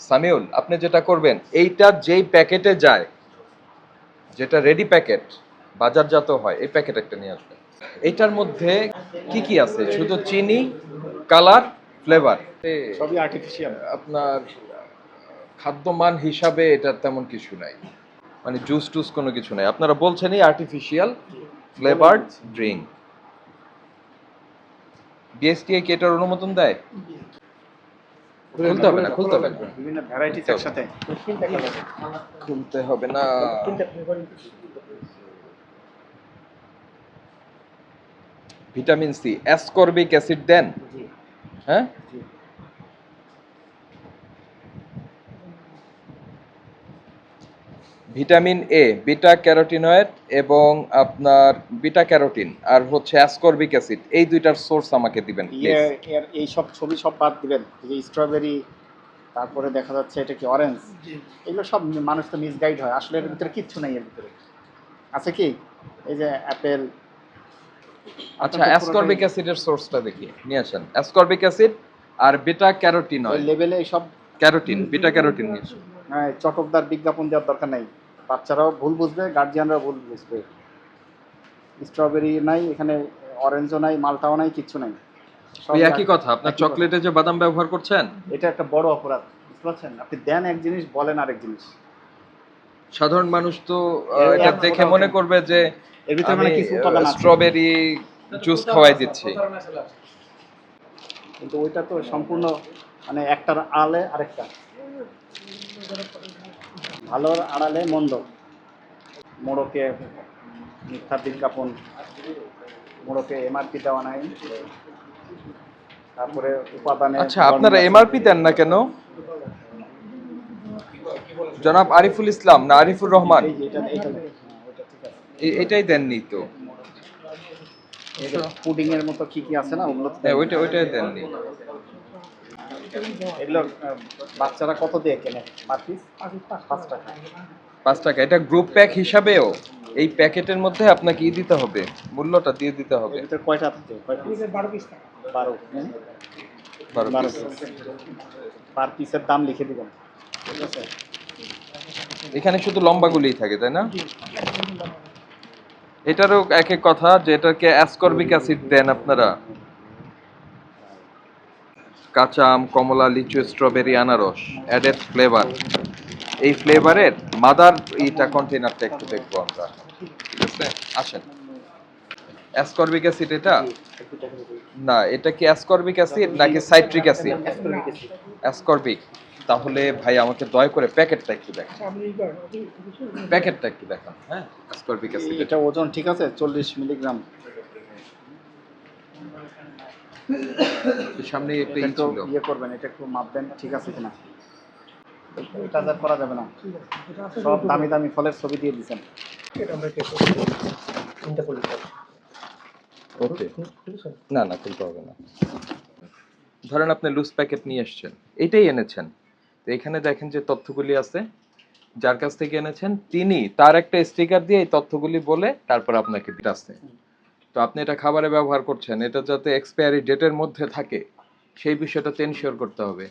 সামিউল, আপনি যেটা করবেন, এইটা যেই প্যাকেটে যায়, যেটা রেডি প্যাকেট বাজারজাত হয়, এই প্যাকেট একটা নিয়ে আসবেন। এইটার মধ্যে কি কি আছে? শুধু চিনি, কালার, ফ্লেভার। সবই আর্টিফিশিয়াল। আপনার খাদ্যমান হিসাবে এটা তেমন কিছু নাই, মানে জুস টুস কোনো কিছু নাই। আপনারা বলছেনই আর্টিফিশিয়াল ফ্লেভারড ড্রিঙ্ক। বিএসটিআই কি এটার অনুমোদন দেয়? খুলতে হবে না, খুলতে হবে না, বিভিন্ন ভ্যারাইটিস একসাথে খুলতে হবে না। ভিটামিন সি, অ্যাসকর্বিক অ্যাসিড দেন। হ্যাঁ, ভিটামিন এ, বিটা ক্যারোটিনয়েড এবং আপনার বিটা ক্যারোটিন আর হচ্ছে অ্যাসকর্বিক অ্যাসিড, এই দুইটার সোর্স আমাকে দিবেন প্লিজ। এই সব ছবি সব বাদ দিবেন। এই যে স্ট্রবেরি, তারপরে দেখা যাচ্ছে এটা কি অরেঞ্জ, এগুলো সব মানুষ তো মিসগাইড হয়। আসলে এর ভিতরে কিচ্ছু নাই। এর ভিতরে আছে কি এই যে অ্যাপেল। আচ্ছা, অ্যাসকর্বিক অ্যাসিডের সোর্সটা দেখি, নিয়ে আসেন। অ্যাসকর্বিক অ্যাসিড আর বিটা ক্যারোটিনয়েড, লেভেলে সব ক্যারোটিন, বিটা ক্যারোটিন নিয়ে আসেন। চটকদার বিজ্ঞাপন দেওয়ার দরকার নাই। বাচ্চারাও ভুল বুঝবে, গার্জিয়ানরাও ভুল বুঝবে। স্ট্রবেরি নাই এখানে, অরেঞ্জও নাই, মালটাও নাই, কিচ্ছু নাই। ওই একই কথা, আপনার চকলেটে যে বাদাম ব্যবহার করছেন, এটা একটা বড় অপরাধ, বুঝতে পারছেন? আপনি দেন এক জিনিস, বলেন আরেক জিনিস। সাধারণ মানুষ তো এটা দেখে মনে করবে যে এর ভিতরে মানে কিছু উপাদান আছে, স্ট্রবেরি জুস খাওয়াই দিচ্ছি। কিন্তু ওইটা তো সম্পূর্ণ মানে একটার আড়ালে আরেকটা। ভালোর আড়ালে মন্দ। মোড়কে মিথ্যা বিজ্ঞাপন, মোড়কে এমআরপি দেওয়া নাই, তারপরে উপাদানে। আচ্ছা, আপনারা এমআরপি দেন না কেন? জনাব আরিফুল ইসলাম না আরিফুর রহমান, এটাই দেননি তো। পুডিং এর মতো কি কি আছে না, ওগুলো ওইটাই দেননি। এগুলো বাচ্চারা কত দিয়ে কেনে? 5 টাকা। 5 টাকা। এটা গ্রুপ প্যাক হিসাবেও এই প্যাকেটের মধ্যে আপনাকে দিতে হবে, মূল্যটা দিয়ে দিতে হবে। এটা কয়টা থাকে? 12 পিস থাকে। 12 পার পিসের দাম লিখে দিবেন, ঠিক আছে? এখানে শুধু লম্বাগুলিই থাকে, তাই না? এটারও এক এক কথা, যে এটাকে অ্যাসকর্বিক অ্যাসিড দেন আপনারা। কাঁচা আম, কমলা, লিচু, স্ট্রবেরি, আনারস, অ্যাডেড ফ্লেভার। এই ফ্লেভারের মাদার এইটা কন্টেইনারটা একটু দেখবো আমরা, ঠিক আছে? আসেন। অ্যাসকর্বিক অ্যাসিড এটা না, এটা কি অ্যাসকর্বিক অ্যাসিড নাকি সাইট্রিক অ্যাসিড? অ্যাসকর্বিক। তাহলে ভাই আমাকে দয়া করে প্যাকেটটা একটু দেখান, প্যাকেটটা একটু দেখান। হ্যাঁ, অ্যাসকর্বিক অ্যাসিড। এটা ওজন ঠিক আছে 40 মিলিগ্রাম। সামনে একটা একটু ইয়ে করবেন, এটা একটু মাপবেন ঠিক আছে কিনা। এটা যা করা যাবে না, সব দামি দামি ফলের ছবি দিয়ে দিচ্ছেন। ওকে, না না, খুলতে হবে না। ধরেন আপনি লুজ প্যাকেট নিয়ে এসেছেন, এটাই এনেছেন, তো এখানে দেখেন যে তথ্যগুলি আছে। যার কাছ থেকে এনেছেন তিনি তার একটা স্টিকার দিয়ে এই তথ্যগুলি বলে তারপর আপনাকে দিচ্ছে। তো আপনি এটা খাবারে ব্যবহার করছেন, এটা যাতে এক্সপায়ারি ডেটের মধ্যে থাকে সেই বিষয়টা এনশিওর করতে হবে।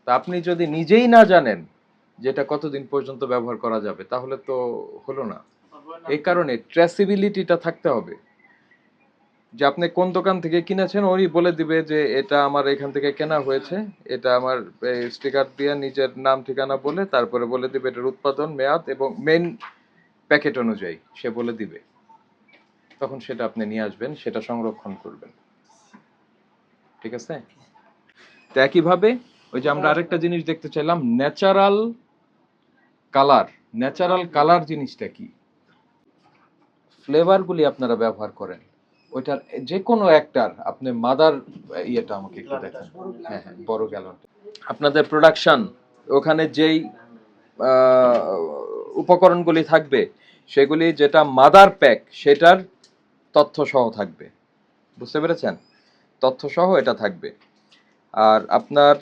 তা আপনি যদি নিজেই না জানেন যে এটা কতদিন পর্যন্ত ব্যবহার করা যাবে, তাহলে তো হলো না। এই কারণে ট্রেসিবিলিটিটা থাকতে হবে, যে আপনি কোন দোকান থেকে কিনেছেন ওই বলে দিবে যে এটা আমার এখান থেকে কেনা হয়েছে, এটা আমার স্টিকার দিয়ে নিজের নাম ঠিকানা বলে তারপরে বলে দিবে এটার উৎপাদন মেয়াদ এবং মেইন প্যাকেট অনুযায়ী সে বলে দিবে। তখন সেটা আপনি নিয়ে আসবেন, সেটা সংরক্ষণ করবেন, ঠিক আছে? তো একইভাবে ওই যে আমরা আরেকটা জিনিস দেখতে চাইলাম, ন্যাচারাল কালার। ন্যাচারাল কালার জিনিসটা কি? ফ্লেভারগুলি আপনারা ব্যবহার করেন, ওইটার যে কোনো একটার আপনি মাদার ইয়েটা আমাকে একটু দেখান। হ্যাঁ হ্যাঁ, বড় গ্যালন। আপনাদের প্রোডাকশন, ওখানে যেই উপকরণগুলি থাকবে সেগুলি যেটা মাদার প্যাক সেটার তথ্য সহ থাকবে, বুঝতে পেরেছেন? তথ্য সহ এটা থাকবে। আর আপনার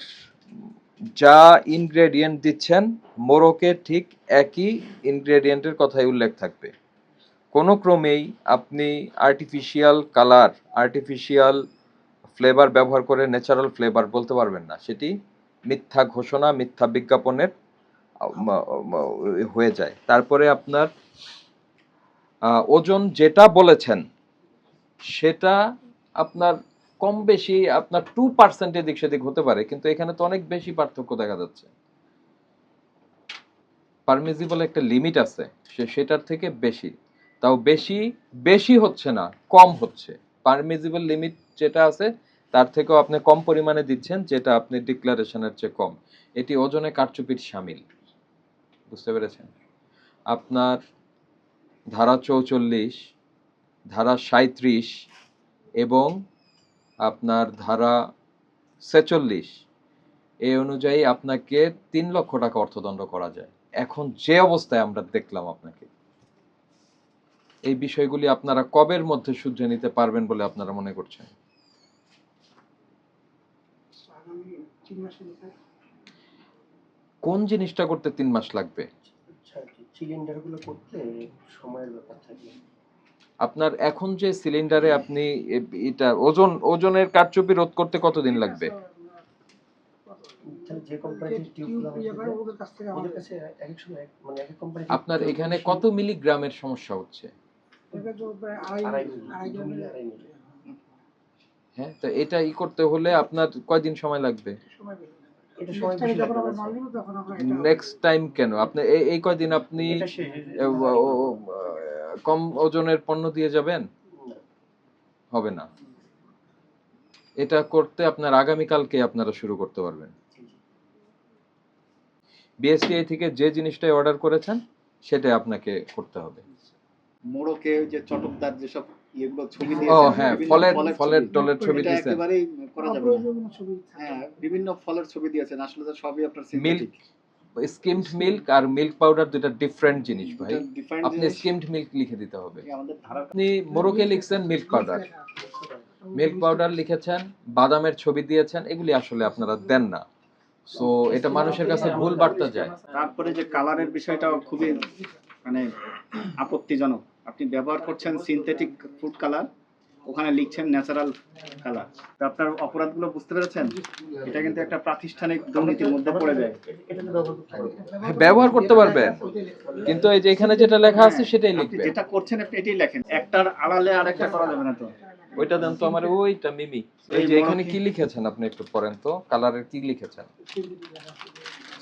যা ইনগ্রেডিয়েন্ট দিচ্ছেন মোরকে ঠিক একই ইনগ্রেডিয়েন্টের কথাই উল্লেখ থাকবে। কোনো ক্রমেই আপনি আর্টিফিশিয়াল কালার, আর্টিফিশিয়াল ফ্লেভার ব্যবহার করে ন্যাচারাল ফ্লেভার বলতে পারবেন না। সেটি মিথ্যা ঘোষণা, মিথ্যা বিজ্ঞাপনের হয়ে যায়। তারপরে আপনার ওজন যেটা বলেছেন সেটা আপনার কম বেশি আপনার 2% এদিক সেদিক হতে পারে, কিন্তু এখানে তো অনেক বেশি পার্থক্য দেখা যাচ্ছে। পারমিজিবল একটা লিমিট আছে, সেটার থেকে বেশি, তাও বেশি বেশি হচ্ছে না, কম হচ্ছে। পারমিজিবল লিমিট যেটা আছে তার থেকেও আপনি কম পরিমাণে দিচ্ছেন, যেটা আপনি ডিক্লারেশনের চেয়ে কম। এটি ওজনে কারচুপির শামিল, বুঝতে পেরেছেন? আপনার ধারা 44, ধারা 37 এবং আপনার ধারা 46 এই অনুযায়ী আপনাকে 3 লক্ষ টাকা অর্থদণ্ড করা যায়। এখন যে অবস্থায় আমরা দেখলাম আপনাকে, এই বিষয়গুলি আপনারা কবের মধ্যে শুধরে নিতে পারবেন বলে আপনারা মনে করছেন? কোন জিনিসটা করতে 3 মাস লাগবে? সিলিন্ডারগুলো করতে সময়ের ব্যাপার থাকে। আপনার এখন যে সিলিন্ডারে আপনি এটা ওজনের কারচুপি রোধ করতে কতদিন লাগবে? তাহলে যে কোম্পানির টিউবগুলো ওদের কাছে এক সময় মানে এক কোম্পানি আপনার এখানে কত মিলিগ্রামের সমস্যা হচ্ছে? হ্যাঁ, তো এটা করতে হলে আপনার কয়দিন সময় লাগবে? নেক্সট টাইম কেন আপনি এই কয়দিন আপনি কম ওজনের পণ্য দিয়ে যাবেন? হবে না। এটা করতে আপনার আগামীকালকে আপনারা শুরু করতে পারবেন। বিএসটিআই থেকে যে জিনিসটাই অর্ডার করেছেন সেটাই আপনাকে করতে হবে। মোড়কে যে চটকদার যেসব ইয়েগুলো ছবি ও দিয়েছেন, হ্যাঁ, ফলের টলের ছবি এটা দিয়েছেন। একেবারেই করা যাবে না। হ্যাঁ, বিভিন্ন ফলের ছবি দিয়েছেন, আসলে তো সবই আপনার সিনথেটিক। স্কিমড মিল্ক আর মিল্ক পাউডার দুটো ডিফারেন্ট জিনিস ভাই। different আপনি জিনিস। স্কিমড মিল্ক লিখে দিতে হবে। আমাদের ধারা আপনি মোরকে লিখছেন মিল্ক পাউডার লিখেছেন, বাদামের ছবি দিয়েছেন, এগুলি আসলে আপনারা দেন না। সো এটা মানুষের কাছে ভুল বার্তা যায়। তারপরে যে কালারের বিষয়টাও খুবই মানে আপত্তিজনক। আপনি ব্যবহার করছেন সিনথেটিক ফুড কালার, ওখানে লিখছেন ন্যাচারাল কালার। তো আপনার অপরাধগুলো বুঝতে পেরেছেন? এটা কিন্তু একটা প্রাতিষ্ঠানিক দুর্নীতির মধ্যে পড়ে যায়। হ্যাঁ, ব্যবহার করতে পারবেন, কিন্তু এই যে এখানে যেটা লেখা আছে সেটাই আপনি লিখবেন। যেটা করছেন আপনি এটাই লেখেন, একটার আড়ালে আরেকটা করা যাবে না তো। ওইটা দেন তো আমার, ওইটা মিমি। এই যে এখানে কি লিখেছেন আপনি একটু পড়েন তো, কালারের কি লিখেছেন?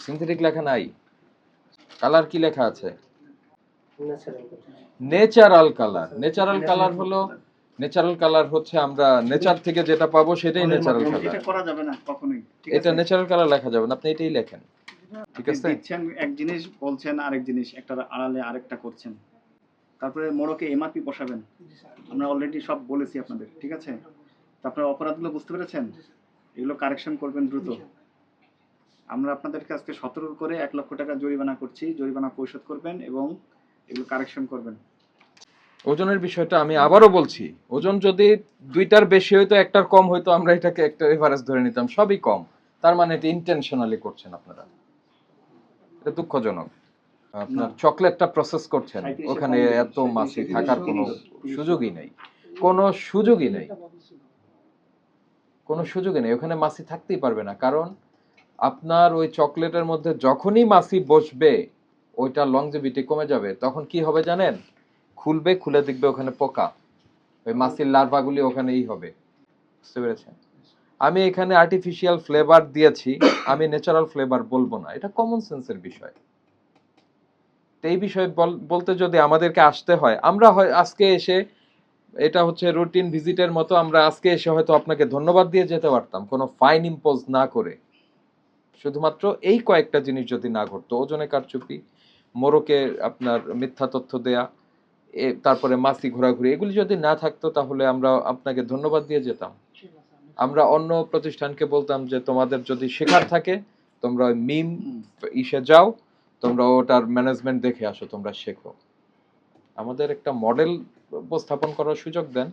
সিনথেটিক লেখা নাই, কালার কি লেখা আছে? Natural colour. ন্যাচারাল কালার হচ্ছে আমরা নেচার থেকে যেটা পাবো সেটাই ন্যাচারাল কালার। এটা করা যাবে না কখনোই। ঠিক এটা আছে? ন্যাচারাল কালার লেখা যাবে না, আপনি এটাই লেখেন। ঠিক আপনি আছে? দিচ্ছেন এক জিনিস, বলছেন আরেক জিনিস, একটার আড়ালে আরেকটা করছেন। তারপরে মোড়কে এমআরপি বসাবেন। আমরা অলরেডি সব বলেছি আপনাদের, ঠিক আছে? তো আপনার অপরাধগুলো বুঝতে পেরেছেন? এগুলো কারেকশন করবেন দ্রুত। আমরা আপনাদের কাছে সতর্ক করে 1 লক্ষ টাকা জরিমানা করছি, জরিমানা পরিশোধ করবেন এবং এগুলো কারেকশন করবেন। ওজনের বিষয়টা আমি আবারও বলছি, ওজন যদি 2টার বেশি হইতো, 1টার কম হইতো, আমরা এটাকে একটা এভারেজ ধরে নিতাম, সবই কম। তার মানে এটা ইন্টেনশনালি করছেন আপনারা, এটা দুঃখজনক। আপনার চকলেটটা প্রসেস করছেন, ওখানে এত মাছি থাকার কোনো সুযোগই নেই, কোনো সুযোগই নেই, কোনো সুযোগই নেই। ওখানে মাছি থাকতেই পারবে না, কারণ আপনার ওই চকলেটের মধ্যে যখনই মাছি বসবে ওইটা লংজিভিটি কমে যাবে। তখন কি হবে জানেন? খুলে দেখবে ওখানে পোকা, ওই মাছির লার্ভাগুলি ওখানেই হবে। বুঝতে পেরেছেন? আমি এখানে আর্টিফিশিয়াল ফ্লেভার দিয়েছি, আমি ন্যাচারাল ফ্লেভার বলবো না, এটা কমন সেন্সের বিষয়। তো এই বিষয়ে বলতে যদি আমাদেরকে আসতে হয়, আমরা হয় আজকে এসে, এটা হচ্ছে রুটিন ভিজিটের মতো, আমরা আজকে এসে হয়তো আপনাকে ধন্যবাদ দিয়ে যেতে পারতাম, কোনো ফাইন ইম্পোজ না করে। শুধুমাত্র এই কয়েকটা জিনিস যদি না ঘটতো, ওজনে কারচুপি, মোড়কে আপনার মিথ্যা তথ্য দেয়া, তারপরে মাছি ঘোরাঘুরি, এগুলি যদি না থাকতো তাহলে আমরা আপনাকে ধন্যবাদ দিয়ে যেতাম। আমরা অন্য প্রতিষ্ঠানকে বলতাম যে তোমাদের যদি শেখার থাকে তোমরা মিম ইসে যাও, তোমরা ওটার ম্যানেজমেন্ট দেখে আসো, তোমরা শেখো। আমাদের একটা মডেল উপস্থাপন করার সুযোগ দেন।